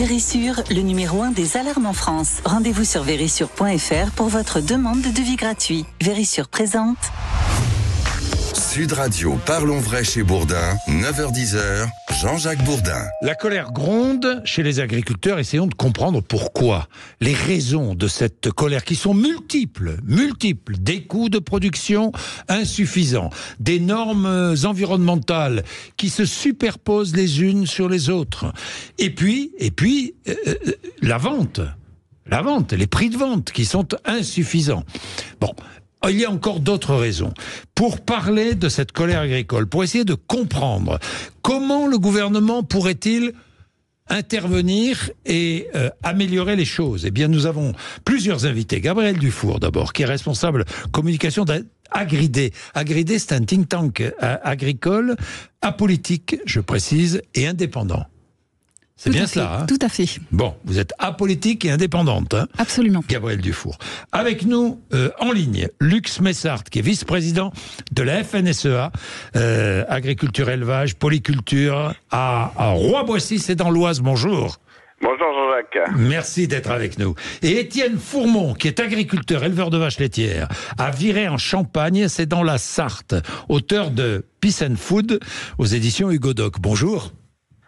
Vérissure, le numéro 1 des alarmes en France. Rendez-vous sur vérissure.fr pour votre demande de devis gratuit. Vérissure présente. Sud Radio, parlons vrai chez Bourdin, 9h-10h, Jean-Jacques Bourdin. La colère gronde chez les agriculteurs, essayons de comprendre pourquoi. Les raisons de cette colère qui sont multiples. Des coûts de production insuffisants, des normes environnementales qui se superposent les unes sur les autres. Et puis, la vente, les prix de vente qui sont insuffisants. Bon. Il y a encore d'autres raisons. Pour parler de cette colère agricole, pour essayer de comprendre comment le gouvernement pourrait-il intervenir et améliorer les choses, eh bien nous avons plusieurs invités. Gabriel Dufour d'abord, qui est responsable communication d'Agridé. Agridé, c'est un think tank agricole, apolitique, je précise, et indépendant. C'est bien cela, hein ? Tout à fait. Bon, vous êtes apolitique et indépendante. Hein ? Absolument. Gabriel Dufour. Avec nous, en ligne, Lux Messart, qui est vice-président de la FNSEA, agriculture, élevage, polyculture, à Roy-Boissy, c'est dans l'Oise. Bonjour. Bonjour Jean-Jacques. Merci d'être avec nous. Et Étienne Fourmont, qui est agriculteur, éleveur de vaches laitières, à Virey en Champagne, c'est dans la Sarthe, auteur de Peace and Food aux éditions Hugo Doc. Bonjour.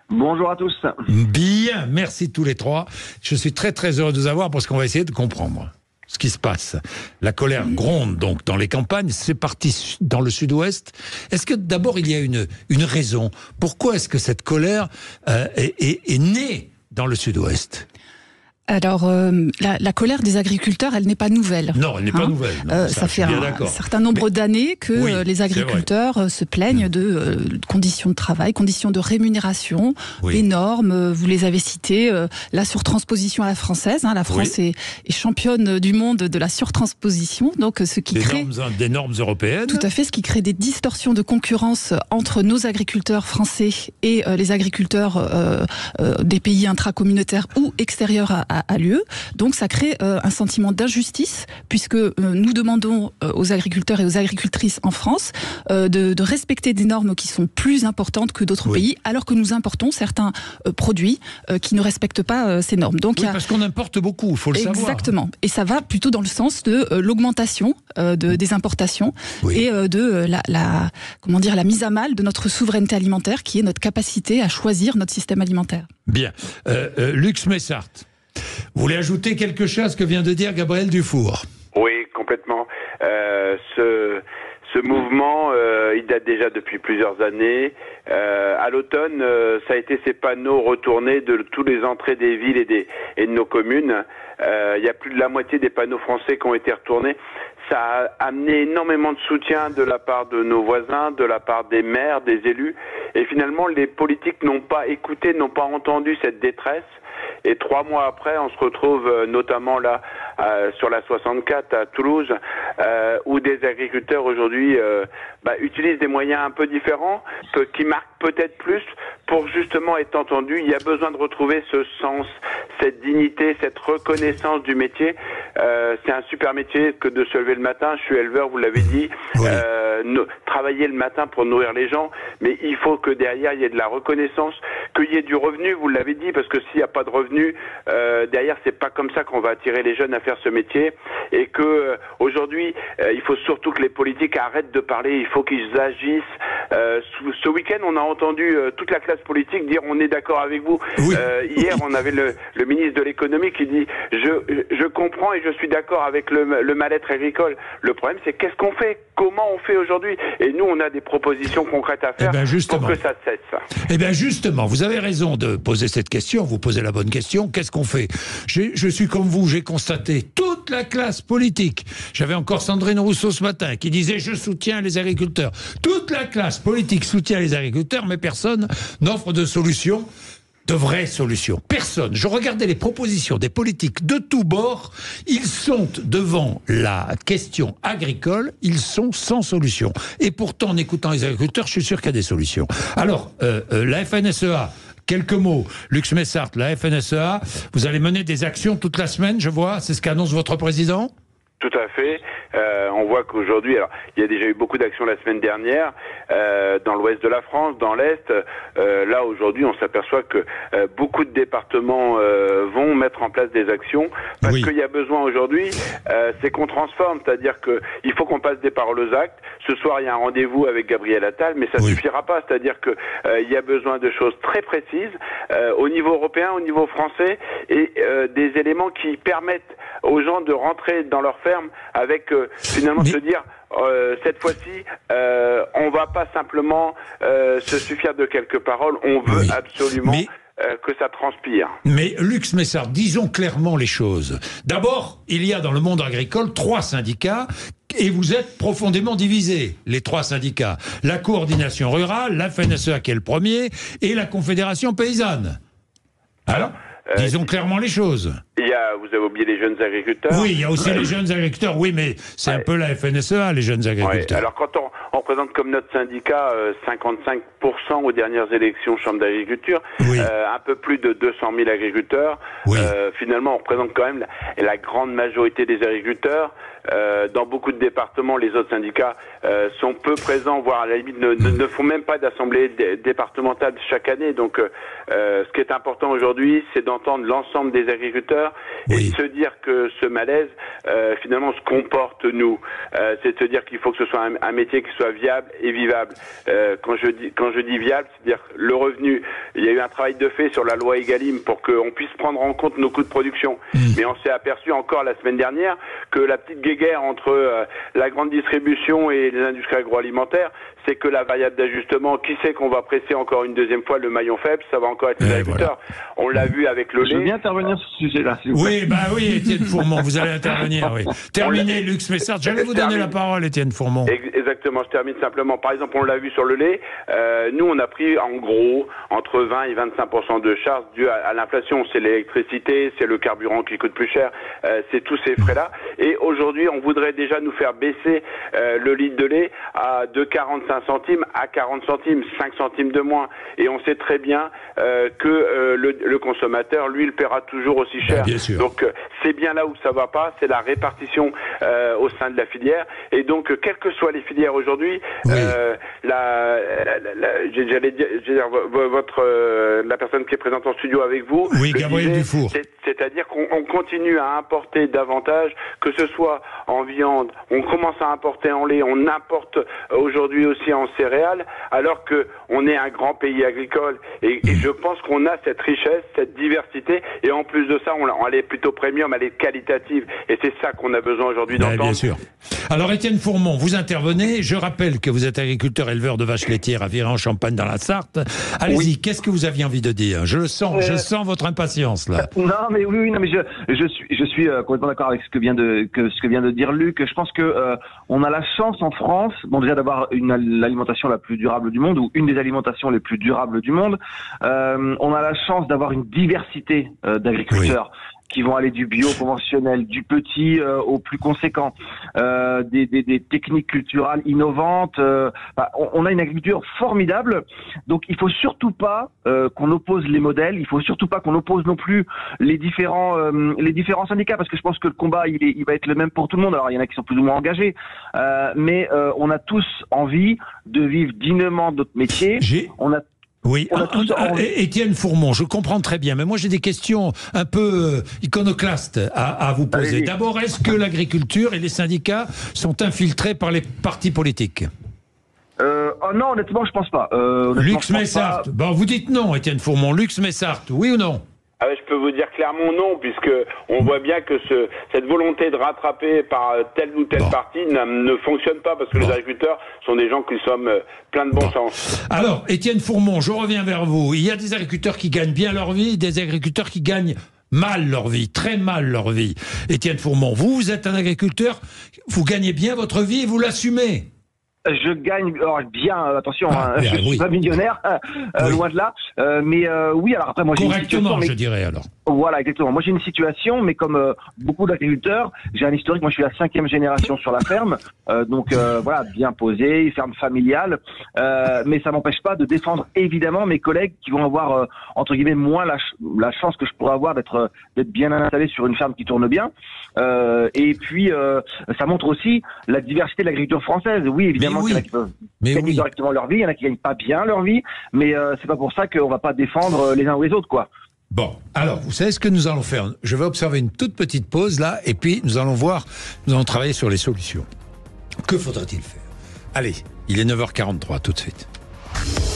Bonjour à tous. Bien, merci tous les trois. Je suis très très heureux de vous avoir parce qu'on va essayer de comprendre ce qui se passe. La colère gronde donc dans les campagnes, c'est parti dans le sud-ouest. Est-ce que d'abord il y a une raison ? Pourquoi est-ce que cette colère est née dans le sud-ouest ? Alors, la colère des agriculteurs, elle n'est pas nouvelle. Non, elle n'est pas nouvelle. Non, ça fait un certain nombre d'années que les agriculteurs se plaignent de conditions de travail, conditions de rémunération, les normes, vous les avez citées, la surtransposition à la française. La France est championne du monde de la surtransposition, donc ce qui crée des normes européennes. Tout à fait, ce qui crée des distorsions de concurrence entre nos agriculteurs français et les agriculteurs des pays intracommunautaires ou extérieurs à l'UE. Donc ça crée un sentiment d'injustice puisque nous demandons aux agriculteurs et aux agricultrices en France de respecter des normes qui sont plus importantes que d'autres pays, alors que nous importons certains produits qui ne respectent pas ces normes. Donc parce qu'on importe beaucoup, il faut le savoir. Exactement. Et ça va plutôt dans le sens de l'augmentation des importations et de la mise à mal de notre souveraineté alimentaire, qui est notre capacité à choisir notre système alimentaire. Bien. Lux Messart, vous voulez ajouter quelque chose à ce que vient de dire Gabriel Dufour ? Oui, complètement. Ce mouvement, il date déjà depuis plusieurs années. À l'automne, ça a été ces panneaux retournés de tous les entrées des villes et de nos communes. Il y a plus de la moitié des panneaux français qui ont été retournés. Ça a amené énormément de soutien de la part de nos voisins, de la part des maires, des élus. Et finalement, les politiques n'ont pas écouté, n'ont pas entendu cette détresse. Et 3 mois après, on se retrouve notamment là sur la 64 à Toulouse, où des agriculteurs aujourd'hui utilisent des moyens un peu différents, qui marquent peut-être plus pour justement être entendus. Il y a besoin de retrouver ce sens, cette dignité, cette reconnaissance du métier. C'est un super métier que de se lever le matin. Je suis éleveur, vous l'avez dit. Travailler le matin pour nourrir les gens, mais il faut que derrière il y ait de la reconnaissance, qu'il y ait du revenu, vous l'avez dit, parce que s'il n'y a pas de revenu, derrière c'est pas comme ça qu'on va attirer les jeunes à faire ce métier, et que aujourd'hui il faut surtout que les politiques arrêtent de parler, il faut qu'ils agissent. Ce week-end on a entendu toute la classe politique dire on est d'accord avec vous. Hier on avait le ministre de l'économie qui dit je comprends et je suis d'accord avec le mal-être agricole. Le problème c'est qu'est-ce qu'on fait, comment on fait aujourd'hui, et nous on a des propositions concrètes à faire pour que ça cesse. Eh bien justement, vous avez raison de poser cette question, vous posez la bonne question, qu'est-ce qu'on fait ? Je suis comme vous, j'ai constaté toute la classe politique, j'avais encore Sandrine Rousseau ce matin qui disait je soutiens les agriculteurs, toute la classe politique soutient les agriculteurs, mais personne n'offre de solution, de vraies solutions. Personne. Je regardais les propositions des politiques de tous bords, ils sont devant la question agricole, ils sont sans solution. Et pourtant, en écoutant les agriculteurs, je suis sûr qu'il y a des solutions. Alors, la FNSEA, quelques mots. Lux Messart, la FNSEA, vous allez mener des actions toute la semaine, je vois, c'est ce qu'annonce votre président ? Tout à fait. On voit qu'aujourd'hui, alors il y a déjà eu beaucoup d'actions la semaine dernière dans l'ouest de la France, dans l'est. Là aujourd'hui, on s'aperçoit que beaucoup de départements vont mettre en place des actions parce qu'il y a besoin aujourd'hui. C'est qu'on transforme, c'est-à-dire que il faut qu'on passe des paroles aux actes. Ce soir, il y a un rendez-vous avec Gabriel Attal, mais ça suffira pas. C'est-à-dire que il y a besoin de choses très précises au niveau européen, au niveau français, et des éléments qui permettent aux gens de rentrer dans leur ferme avec finalement se dire cette fois-ci on va pas simplement se suffire de quelques paroles, on veut absolument que ça transpire. Mais Luc Smessard, disons clairement les choses. D'abord, il y a dans le monde agricole 3 syndicats et vous êtes profondément divisés, les 3 syndicats. La coordination rurale, la FNSEA qui est le premier et la Confédération paysanne. Alors disons clairement les choses. Vous avez oublié les jeunes agriculteurs. Oui, il y a aussi les jeunes agriculteurs. Oui, mais c'est un peu la FNSEA, les jeunes agriculteurs. Alors, quand on représente comme notre syndicat 55% aux dernières élections Chambre d'agriculture, un peu plus de 200 000 agriculteurs. Finalement, on représente quand même la grande majorité des agriculteurs. Dans beaucoup de départements, les autres syndicats sont peu présents, voire à la limite ne font même pas d'assemblée départementale chaque année. Donc, ce qui est important aujourd'hui, c'est d'entendre l'ensemble des agriculteurs et de se dire que ce malaise, finalement, se comporte nous. C'est de se dire qu'il faut que ce soit un métier qui soit viable et vivable. Quand je dis viable, c'est-à-dire le revenu. Il y a eu un travail de fait sur la loi Egalim pour qu'on puisse prendre en compte nos coûts de production. Mais on s'est aperçu encore la semaine dernière que la petite guerre entre la grande distribution et les industries agroalimentaires, c'est que la variable d'ajustement, qui sait qu'on va presser encore une deuxième fois le maillon faible, ça va encore être les agriculteurs. On l'a vu avec le lait. Je veux bien intervenir sur ce sujet-là, s'il vous plaît. Oui, Étienne Fourmont, vous allez intervenir, Terminez, Luc Smessard. J'allais vous donner la parole, Étienne Fourmont. Exactement, je termine simplement. Par exemple, on l'a vu sur le lait. Nous, on a pris en gros entre 20 et 25% de charges dues à l'inflation. C'est l'électricité, c'est le carburant qui coûte plus cher, c'est tous ces frais-là. Et aujourd'hui, on voudrait déjà nous faire baisser le litre de lait de 45 centimes à 40 centimes, 5 centimes de moins. Et on sait très bien que le consommateur, lui, il paiera toujours aussi cher. Bien sûr. Donc, c'est bien là où ça va pas, c'est la répartition au sein de la filière. Et donc, quelles que soient les filières aujourd'hui, j'allais dire la personne qui est présente en studio avec vous, Gabriel Dufour. C'est-à-dire qu'on continue à importer davantage, que ce soit en viande, on commence à importer en lait, on importe aujourd'hui aussi en céréales, alors que on est un grand pays agricole. Et je pense qu'on a cette richesse, cette diversité, et en plus de ça, elle est plutôt premium, elle est qualitative. Et c'est ça qu'on a besoin aujourd'hui d'entendre. Bien sûr. Alors, Étienne Fourmont, vous intervenez. Je rappelle que vous êtes agriculteur éleveur de vaches laitières à Viré-en-Champagne dans la Sarthe. Allez-y, qu'est-ce que vous aviez envie de dire? Je sens votre impatience, là. Non, mais je suis complètement d'accord avec ce que vient de dire Luc. Je pense que on a la chance en France, déjà d'avoir l'alimentation la plus durable du monde, ou une des alimentations les plus durables du monde. On a la chance d'avoir une diversité d'agriculteurs. Qui vont aller du bio conventionnel, du petit au plus conséquent, des techniques culturales innovantes. On a une agriculture formidable, donc il faut surtout pas qu'on oppose les modèles, il faut surtout pas qu'on oppose non plus les différents syndicats, parce que je pense que le combat il va être le même pour tout le monde. Alors il y en a qui sont plus ou moins engagés, mais on a tous envie de vivre dignement notre métier. Étienne Fourmont, je comprends très bien, mais moi j'ai des questions un peu iconoclastes à vous poser. D'abord, est-ce que l'agriculture et les syndicats sont infiltrés par les partis politiques? Non, honnêtement, je pense pas. Luc Smessard, vous dites non, Étienne Fourmont. Luc Smessard, oui ou non? Je peux vous dire clairement non, puisque on voit bien que cette volonté de rattraper par tel ou tel parti ne fonctionne pas, parce que les agriculteurs sont des gens qui sont plein de bon sens. Alors, Étienne Fourmont, je reviens vers vous. Il y a des agriculteurs qui gagnent bien leur vie, des agriculteurs qui gagnent mal leur vie, très mal leur vie. Étienne Fourmont, vous êtes un agriculteur, vous gagnez bien votre vie et vous l'assumez. Je gagne bien, attention, je suis oui. pas millionnaire, Oui. loin de là. Mais oui, alors après, moi j'ai une Correctement, situation, je dirais alors. Voilà, exactement. Moi j'ai une situation, mais comme beaucoup d'agriculteurs, j'ai un historique. Moi je suis la 5e génération sur la ferme, donc voilà, bien posé, ferme familiale. Mais ça m'empêche pas de défendre évidemment mes collègues qui vont avoir entre guillemets moins la chance que je pourrais avoir d'être bien installé sur une ferme qui tourne bien. Et puis ça montre aussi la diversité de l'agriculture française. Oui, évidemment, il y en a qui peuvent gagner correctement leur vie, il y en a qui gagnent pas bien leur vie, mais c'est pas pour ça qu'on va pas défendre les uns ou les autres, quoi. Bon, alors, vous savez ce que nous allons faire? Je vais observer une toute petite pause là, et puis nous allons travailler sur les solutions. Que faudrait-il faire? Allez, il est 9h43 tout de suite.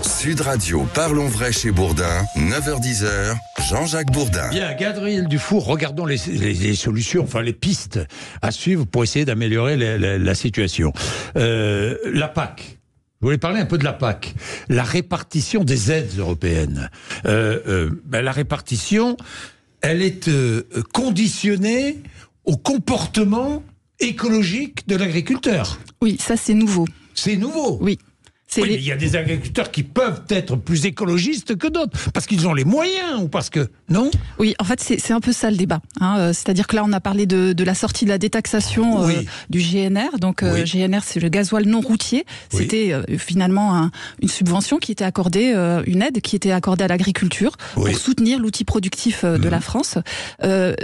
Sud Radio, parlons vrai chez Bourdin, 9h-10h, Jean-Jacques Bourdin. Bien, Gabriel Dufour, regardons les solutions, enfin les pistes à suivre pour essayer d'améliorer la situation. La PAC. Je voulais parler un peu de la PAC. La répartition des aides européennes. La répartition, elle est conditionnée au comportement écologique de l'agriculteur. Oui, ça c'est nouveau. C'est nouveau. Oui. Oui, il y a des agriculteurs qui peuvent être plus écologistes que d'autres, parce qu'ils ont les moyens, ou parce que... Non ? Oui, en fait, c'est un peu ça le débat. Hein. C'est-à-dire que là, on a parlé de la sortie de la détaxation du GNR. Donc, GNR, c'est le gasoil non routier. C'était finalement une subvention qui était accordée, une aide qui était accordée à l'agriculture pour soutenir l'outil productif de la France.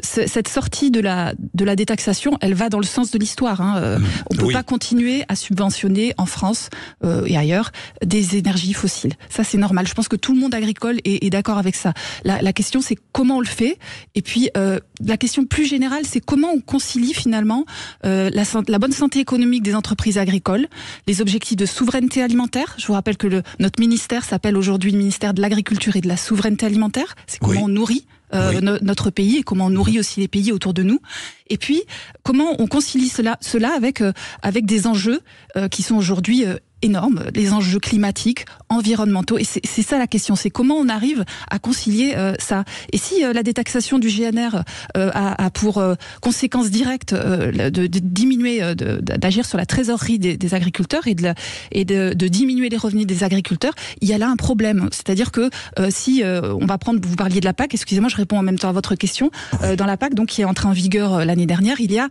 Cette sortie de la détaxation, elle va dans le sens de l'histoire. Hein. On peut pas continuer à subventionner en France et ailleurs des énergies fossiles. Ça, c'est normal. Je pense que tout le monde agricole est d'accord avec ça. La question, c'est comment on le fait. Et puis, la question plus générale, c'est comment on concilie finalement la bonne santé économique des entreprises agricoles, les objectifs de souveraineté alimentaire. Je vous rappelle que notre ministère s'appelle aujourd'hui le ministère de l'Agriculture et de la Souveraineté Alimentaire. C'est comment on nourrit notre pays et comment on nourrit aussi les pays autour de nous. Et puis, comment on concilie cela avec des enjeux qui sont aujourd'hui énormes, les enjeux climatiques, environnementaux. Et c'est ça la question, c'est comment on arrive à concilier ça. Et si la détaxation du GNR a pour conséquence directe de diminuer, d'agir sur la trésorerie des agriculteurs et de diminuer les revenus des agriculteurs, il y a là un problème. C'est-à-dire que si on va prendre, vous parliez de la PAC, excusez-moi, je réponds en même temps à votre question. Dans la PAC, donc qui est entrée en vigueur l'année dernière, il y a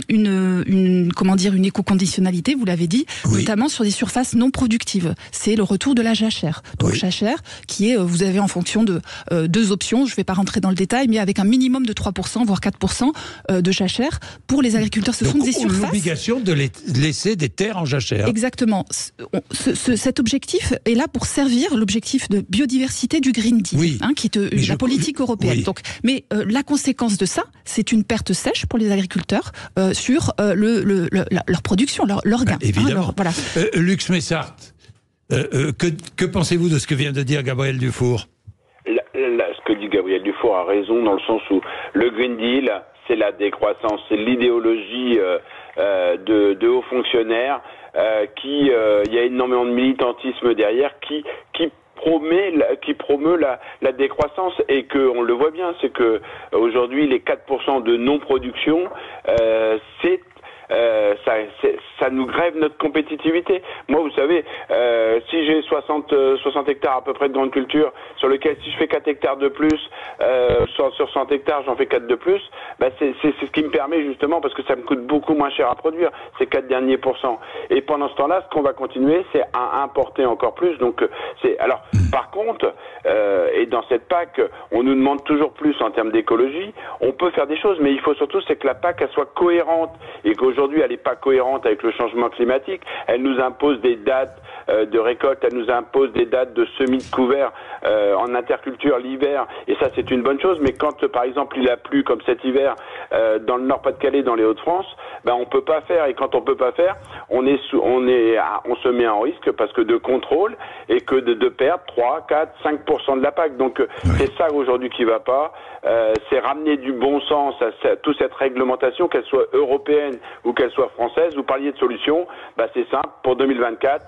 une éco-conditionnalité, vous l'avez dit, notamment sur des surfaces non productives. C'est le retour de la jachère. Donc jachère, qui est, vous avez en fonction de deux options, je ne vais pas rentrer dans le détail, mais avec un minimum de 3%, voire 4% de jachère pour les agriculteurs. Ce sont des surfaces. L'obligation de laisser des terres en jachère. Exactement. Cet objectif est là pour servir l'objectif de biodiversité du Green Deal, qui est la politique européenne. Donc, mais la conséquence de ça, c'est une perte sèche pour les agriculteurs sur leur production, leur gain. Évidemment. Voilà. Lux Messart, que pensez-vous de ce que vient de dire Gabriel Dufour? Ce que dit Gabriel Dufour a raison dans le sens où le Green Deal, c'est la décroissance, c'est l'idéologie de hauts fonctionnaires il y a énormément de militantisme derrière qui promeut la décroissance et que on le voit bien, c'est que aujourd'hui les 4% de non-production, ça nous grève notre compétitivité. Moi, vous savez, si j'ai 60 hectares à peu près de grande culture, sur lequel si je fais 4 hectares de plus, sur 100 hectares, j'en fais 4 de plus, c'est ce qui me permet justement, parce que ça me coûte beaucoup moins cher à produire, ces 4 derniers pourcents. Et pendant ce temps-là, ce qu'on va continuer, c'est à importer encore plus. Donc, alors, par contre, et dans cette PAC, on nous demande toujours plus en termes d'écologie. On peut faire des choses, mais il faut surtout, c'est que la PAC, elle soit cohérente et qu'aujourd'hui, elle n'est pas cohérente avec le changement climatique. Elle nous impose des dates de récolte, elle nous impose des dates de semis de couverts en interculture l'hiver, et ça c'est une bonne chose, mais quand par exemple il a plu comme cet hiver dans le Nord-Pas-de-Calais, dans les Hauts-de-France, on peut pas faire, et quand on peut pas faire, on se met en risque parce que de contrôle et que de perdre 3, 4, 5% de la PAC. Donc c'est ça aujourd'hui qui va pas, c'est ramener du bon sens à toute cette réglementation, qu'elle soit européenne ou qu'elle soit française. Vous parliez de solutions, c'est simple, pour 2024,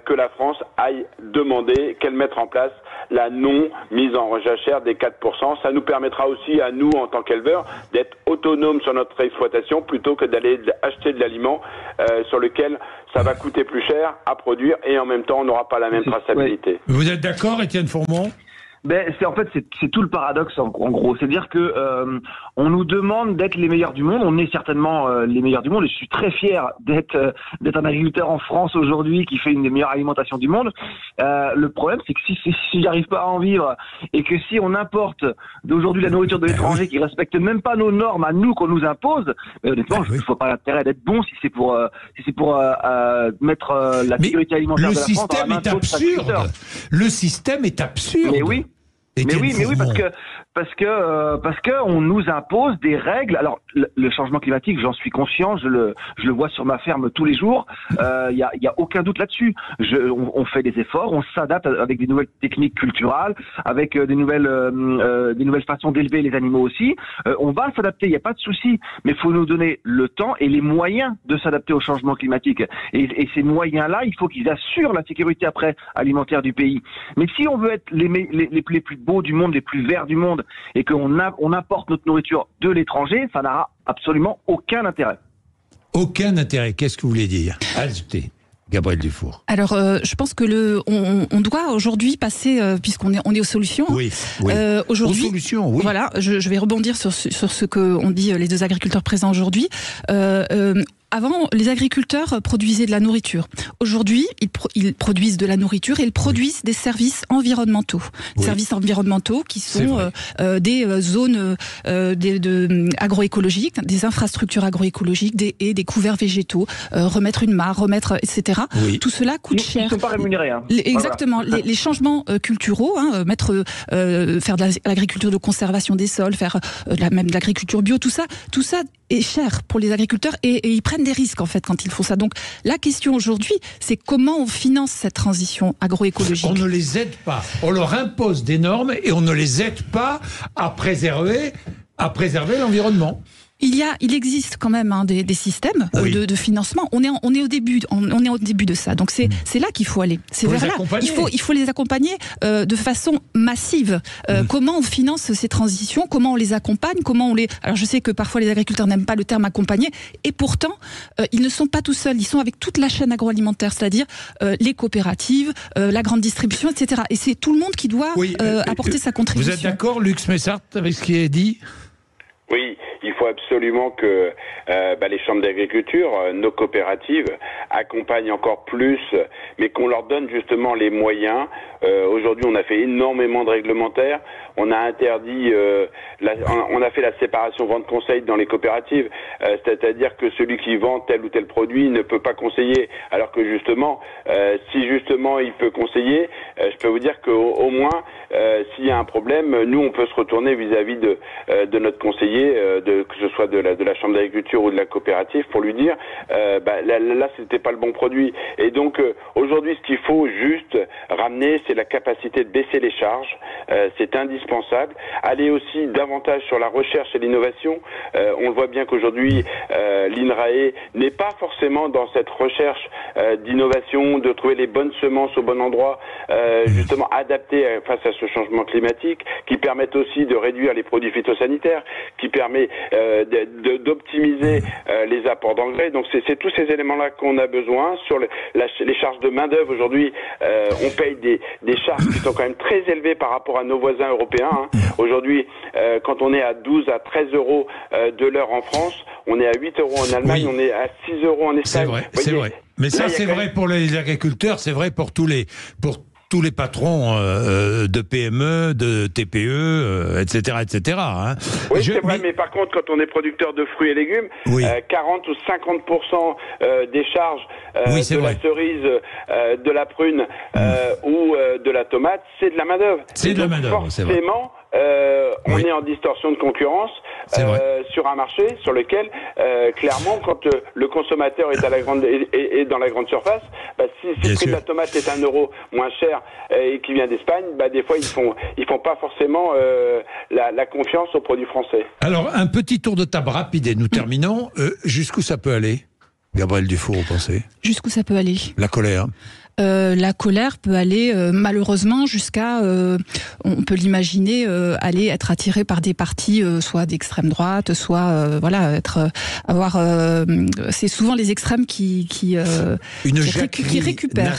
que la France aille demander, qu'elle mette en place la non-mise en jachère des 4%. Ça nous permettra aussi à nous, en tant qu'éleveurs, d'être autonomes sur notre exploitation plutôt que d'aller acheter de l'aliment sur lequel ça va coûter plus cher à produire et en même temps on n'aura pas la même traçabilité. Vous êtes d'accord, Étienne Fourmont ? C'est tout le paradoxe en gros, c'est-à-dire que on nous demande d'être les meilleurs du monde, on est certainement les meilleurs du monde et je suis très fier d'être un agriculteur en France aujourd'hui qui fait une des meilleures alimentations du monde. Le problème c'est que si j'arrive pas à en vivre et que si on importe d'aujourd'hui la nourriture de l'étranger qui respecte même pas nos normes à nous qu'on nous impose, honnêtement je ne vois pas l'intérêt d'être bon si c'est pour mettre la sécurité alimentaire de la France dans la main d'autres agriculteurs. Le système est absurde. Mais oui. Mais oui, parce que on nous impose des règles. Alors le changement climatique, j'en suis conscient, je le vois sur ma ferme tous les jours. Il y a aucun doute là-dessus. On fait des efforts, on s'adapte avec des nouvelles techniques culturelles, avec des nouvelles façons d'élever les animaux aussi. On va s'adapter, il n'y a pas de souci. Mais il faut nous donner le temps et les moyens de s'adapter au changement climatique. Et ces moyens-là, il faut qu'ils assurent la sécurité après alimentaire du pays. Mais si on veut être les plus beaux du monde, les plus verts du monde, et qu'on apporte notre nourriture de l'étranger, ça n'aura absolument aucun intérêt. Aucun intérêt, qu'est-ce que vous voulez dire ? Ajoutez. Gabriel Dufour. Alors, je pense que on doit aujourd'hui passer, puisqu'on est aux solutions. Oui. Aujourd'hui, aux solutions, oui. Voilà, je vais rebondir sur ce que ont dit les deux agriculteurs présents aujourd'hui. Avant, les agriculteurs produisaient de la nourriture. Aujourd'hui, ils produisent de la nourriture et ils produisent des services environnementaux. Des services environnementaux qui sont des zones agroécologiques, des infrastructures agroécologiques, des haies, des couverts végétaux, remettre une mare, etc. Oui. Tout cela coûte cher. Ils ne sont pas rémunérés. Exactement. Voilà. Les changements culturaux, faire de l'agriculture de conservation des sols, faire même de l'agriculture bio, tout ça est cher pour les agriculteurs et ils prennent des risques en fait quand ils font ça. Donc la question aujourd'hui, c'est comment on finance cette transition agroécologique. On ne les aide pas. On leur impose des normes et on ne les aide pas à préserver l'environnement. Il existe quand même des systèmes de financement. On est au début de ça. Donc c'est là qu'il faut aller. C'est vers là. Il faut les accompagner de façon massive. Comment on finance ces transitions ? Comment on les accompagne ? Alors je sais que parfois les agriculteurs n'aiment pas le terme accompagner, et pourtant ils ne sont pas tout seuls. Ils sont avec toute la chaîne agroalimentaire, c'est-à-dire les coopératives, la grande distribution, etc. Et c'est tout le monde qui doit apporter sa contribution. Vous êtes d'accord, Lux Messart, avec ce qui est dit ? Oui, il faut absolument que les chambres d'agriculture, nos coopératives, accompagnent encore plus, mais qu'on leur donne justement les moyens. Aujourd'hui, on a fait énormément de réglementaires. On a interdit, on a fait la séparation vente-conseil dans les coopératives, c'est-à-dire que celui qui vend tel ou tel produit ne peut pas conseiller, alors que justement, si justement il peut conseiller, je peux vous dire qu'au moins, s'il y a un problème, nous on peut se retourner vis-à-vis de notre conseiller, que ce soit de la chambre d'agriculture ou de la coopérative, pour lui dire, là c'était pas le bon produit. Et donc aujourd'hui, ce qu'il faut juste ramener, c'est la capacité de baisser les charges. C'est indispensable. Aller aussi davantage sur la recherche et l'innovation. On le voit bien qu'aujourd'hui, l'INRAE n'est pas forcément dans cette recherche d'innovation, de trouver les bonnes semences au bon endroit, justement adaptées face à ce changement climatique, qui permettent aussi de réduire les produits phytosanitaires, qui permet d'optimiser les apports d'engrais. Donc c'est tous ces éléments-là qu'on a besoin. Sur les charges de main-d'œuvre, aujourd'hui, on paye des charges qui sont quand même très élevées par rapport à nos voisins européens. Aujourd'hui, quand on est à 12 à 13 euros de l'heure en France, on est à 8 euros en Allemagne, on est à 6 euros en Espagne. C'est vrai. Mais ça, c'est vrai pour les agriculteurs, c'est vrai pour tous les patrons de PME, de TPE, etc. Hein. Oui, c'est vrai, mais par contre, quand on est producteur de fruits et légumes, 40 ou 50% des charges de la cerise, de la prune ou de la tomate, c'est de la main-d'œuvre. C'est de la main-d'œuvre, c'est vrai. Forcément, on est en distorsion de concurrence sur un marché sur lequel, clairement, quand le consommateur est dans la grande surface, si le prix de la tomate est 1 euro moins cher et qui vient d'Espagne, des fois ils font pas forcément la confiance aux produits français. Alors, un petit tour de table rapide et nous terminons. Jusqu'où ça peut aller, Gabriel Dufour, vous pensez ? Jusqu'où ça peut aller ? La colère. La colère peut aller malheureusement jusqu'à, on peut l'imaginer, aller être attiré par des partis soit d'extrême droite, soit c'est souvent les extrêmes qui récupèrent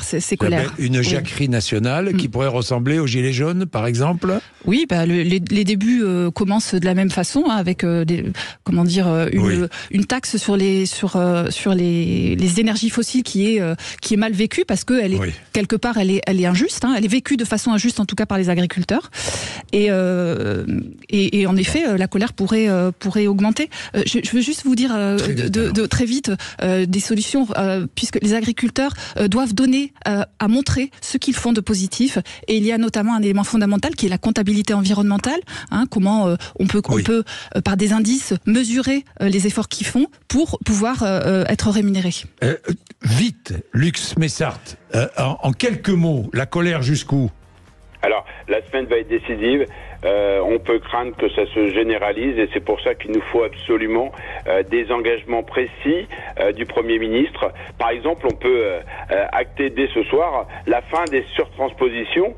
ces colères. Une jacquerie nationale qui pourrait ressembler aux Gilets jaunes, par exemple. Oui, les débuts commencent de la même façon, avec une taxe sur les énergies fossiles qui est mal vécue parce que quelque part elle est injuste. Elle est vécue de façon injuste, en tout cas par les agriculteurs. Et en effet, la colère pourrait augmenter. Je veux juste vous dire très vite des solutions, puisque les agriculteurs doivent donner à montrer ce qu'ils font de positif. Et il y a notamment un élément fondamental qui est la comptabilité environnementale. Comment on peut par des indices mesurer les efforts qu'ils font pour pouvoir être rémunérés. Vite, Lux Messart, en quelques mots, la colère jusqu'où ? Alors, la semaine va être décisive. On peut craindre que ça se généralise et c'est pour ça qu'il nous faut absolument des engagements précis du Premier ministre. Par exemple, on peut acter dès ce soir la fin des surtranspositions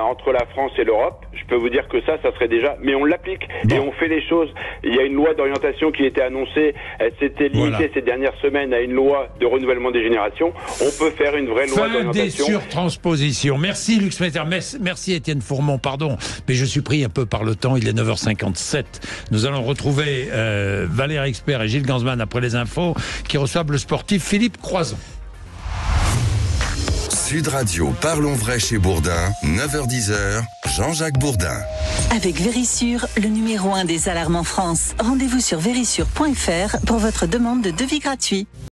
entre la France et l'Europe. Je peux vous dire que ça serait déjà... Mais on l'applique et on fait les choses. Il y a une loi d'orientation qui était annoncée. Elle s'était limitée ces dernières semaines à une loi de renouvellement des générations. On peut faire une vraie loi d'orientation. Fin des surtranspositions. Merci Lux Messart. Merci Étienne Fourmont, pardon. Mais je suis pris un peu par le temps, il est 9h57. Nous allons retrouver Valère Expert et Gilles Gansman après les infos qui reçoivent le sportif Philippe Croizon. Sud Radio, parlons vrai chez Bourdin, 9h-10h, Jean-Jacques Bourdin. Avec Vérissure, le numéro 1 des alarmes en France. Rendez-vous sur vérissure.fr pour votre demande de devis gratuit.